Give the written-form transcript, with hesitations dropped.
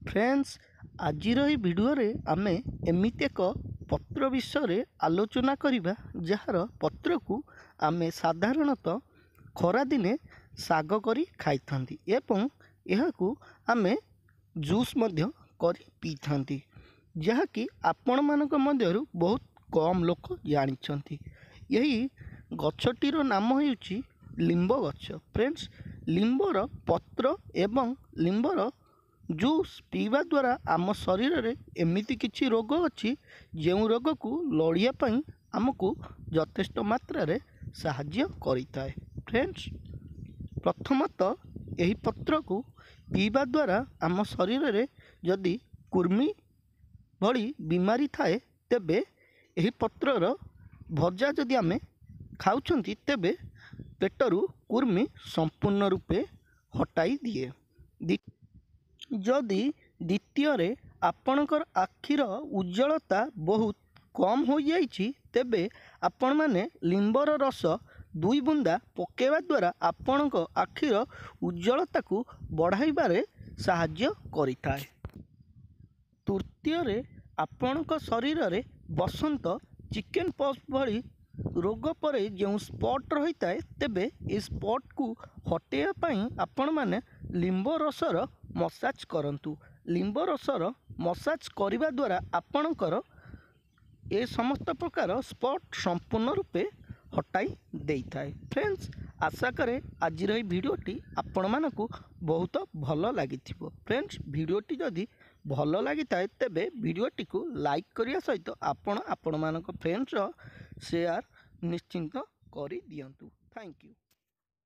Friends आज video आमे एमती एक पत्र विषय आलोचना करिबा जार पत्र को आमे साधारणतः खरा दिने साग करी खाई थांती एवं यहाकू आमे जूस मध्य करी पी थांती जहाँकि आपण मानक मध्यरु बहुत कम लोक जानिछंती। यही गछटीर नाम होउची लिंब गछ। फ्रेंड्स लिंबर पत्र एवं लिंबर जूस पीवा द्वारा आम शरीर में एमती किछि रोग अच्छी जो रोग को लड़िया पई आमको यथेष्ट मात्रा रे साहाय्य करिताए। फ्रेंड्स प्रथमतः यही पत्र को पीवा द्वारा आम शरीर में जदि कुर्मी भली बीमारी थाए तेबे यही पत्रर भजा जदि आमे खाउछंती तेबे पेटरू कुर्मी संपूर्ण रूपे हटाई दिए। जदि द्वितीय आपणकर आखिर उज्जवलता बहुत कम हो जाइछि तेबे आपण माने लिंबर रस 2 बुंदा पकेवा द्वारा आपणक आखिर उज्जवलता को बढ़ाइबारे साहाय्य करिथाए। तृतीय आपणक शरीर रे बसंत चिकेन पॉक्स भली रोग पर जो स्पॉट रही है तेबे ए स्पॉट को हटेया पाई आपण माने लिंब रसर मसाज करंतु। लिंब रसर मसाज करने द्वारा आपणकर ए समस्त प्रकार स्पॉट संपूर्ण रूपे हटाई दे थाए। फ्रेंड्स आशा करे आज भिडियोटी आपण मानकु बहुत भल लगी। फ्रेंड्स भिडियोटी जदि भल लगी थाए तेबे भिडियोटी को लाइक करिया सहित आपण मानक फ्रेंड्स शेयर निश्चिंत करि दियंतु। Thank you.